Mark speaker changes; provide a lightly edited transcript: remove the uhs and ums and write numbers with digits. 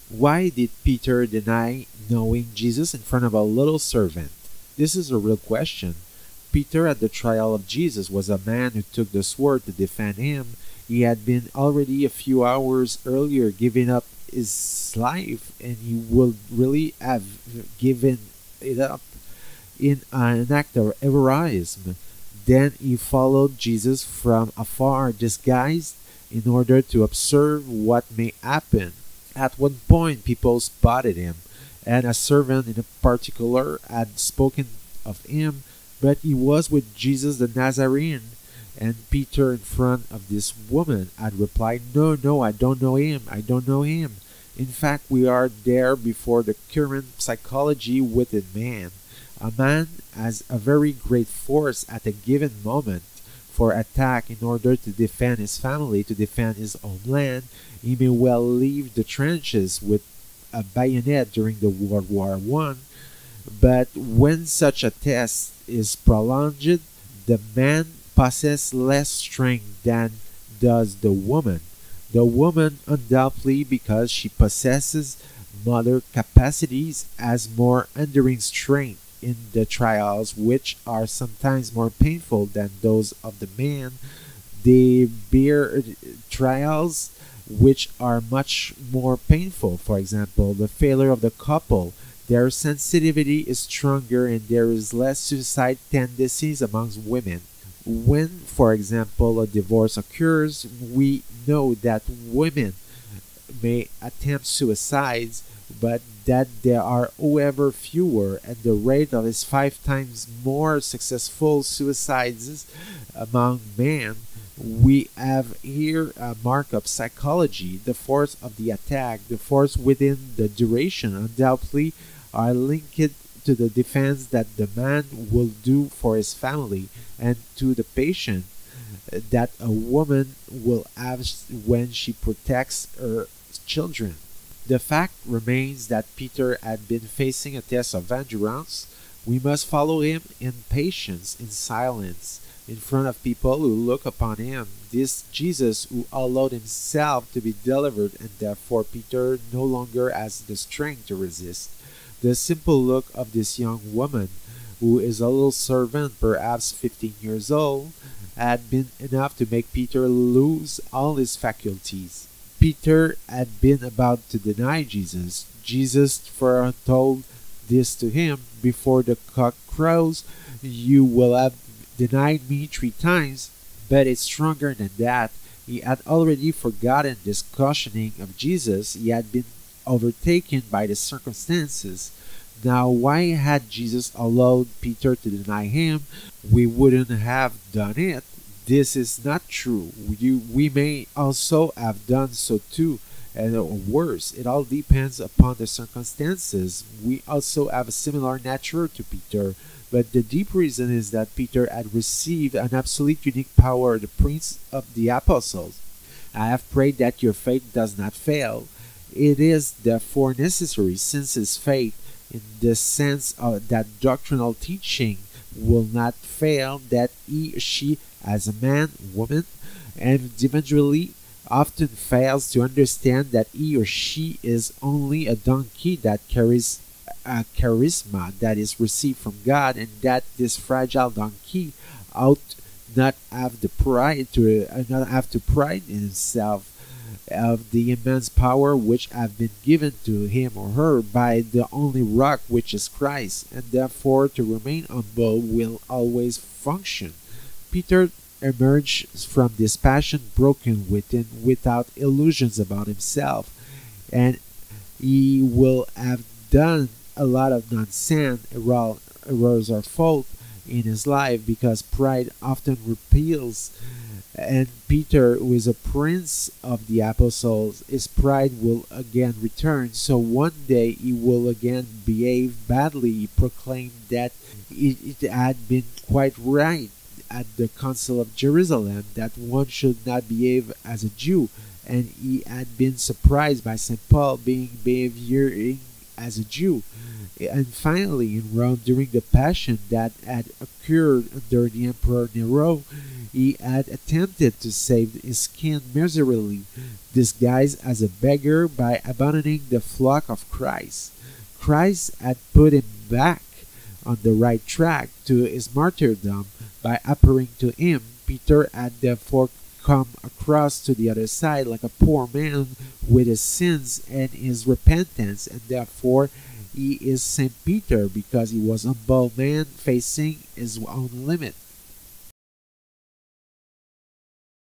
Speaker 1: Why did Peter deny knowing Jesus in front of a little servant? This is a real question. Peter, at the trial of Jesus, was a man who took the sword to defend him. He had been already a few hours earlier giving up his life, and he would really have given it up in an act of heroism. Then he followed Jesus from afar, disguised, in order to observe what may happen. At one point, people spotted him, and a servant in particular had spoken of him, but he was with Jesus the Nazarene. And Peter, in front of this woman, had replied, "No, no, I don't know him. I don't know him." In fact, we are there before the current psychology within man. A man has a very great force at a given moment for attack in order to defend his family, to defend his own land. He may well leave the trenches with a bayonet during the World War I, but when such a test is prolonged, the man possesses less strength than does the woman. The woman, undoubtedly because she possesses mother capacities, has more enduring strength in the trials, which are sometimes more painful than those of the man. They bear trials which are much more painful. For example, the failure of the couple. Their sensitivity is stronger and there is less suicide tendencies amongst women. When, for example, a divorce occurs, we know that women may attempt suicides, but that there are however fewer, and the rate of is 5 times more successful suicides among men. We have here a mark of psychology. The force of the attack, the force within the duration, undoubtedly are linked to the defense that the man will do for his family and to the patient that a woman will have when she protects her children. The fact remains that Peter had been facing a test of endurance. We must follow him in patience, in silence, in front of people who look upon him. This Jesus who allowed himself to be delivered, and therefore Peter no longer has the strength to resist. The simple look of this young woman, who is a little servant, perhaps 15 years old, had been enough to make Peter lose all his faculties. Peter had been about to deny Jesus. Jesus foretold this to him: "Before the cock crows, you will have denied me 3 times." But it's stronger than that. He had already forgotten this cautioning of Jesus. He had been overtaken by the circumstances. Now, why had Jesus allowed Peter to deny him? We wouldn't have done it. This is not true. We may also have done so too, or worse. It all depends upon the circumstances. We also have a similar nature to Peter, but the deep reason is that Peter had received an absolute unique power, the Prince of the Apostles. "I have prayed that your faith does not fail." It is therefore necessary, since his faith, in the sense of that doctrinal teaching, will not fail, that he or she, as a man, woman, and individually, often fails to understand that he or she is only a donkey that carries a charisma that is received from God, and that this fragile donkey ought not have the pride to not have to pride in himself of the immense power which have been given to him or her by the only rock, which is Christ, and therefore to remain humble will always function. Peter emerged from this passion broken within, without illusions about himself, and he will have done a lot of nonsense, errors or fault in his life, because pride often repels. And Peter, who is a prince of the apostles, his pride will again return. So one day he will again behave badly. He proclaimed that it had been quite right at the Council of Jerusalem that one should not behave as a Jew, and he had been surprised by St. Paul behaving as a Jew. And finally, in Rome, during the Passion that had occurred under the Emperor Nero, He had attempted to save his skin miserably, disguised as a beggar by abandoning the flock of Christ. Christ had put him back on the right track to his martyrdom by appearing to him. Peter had therefore come across to the other side like a poor man with his sins and his repentance, and therefore he is Saint Peter because he was a humble man facing his own limit.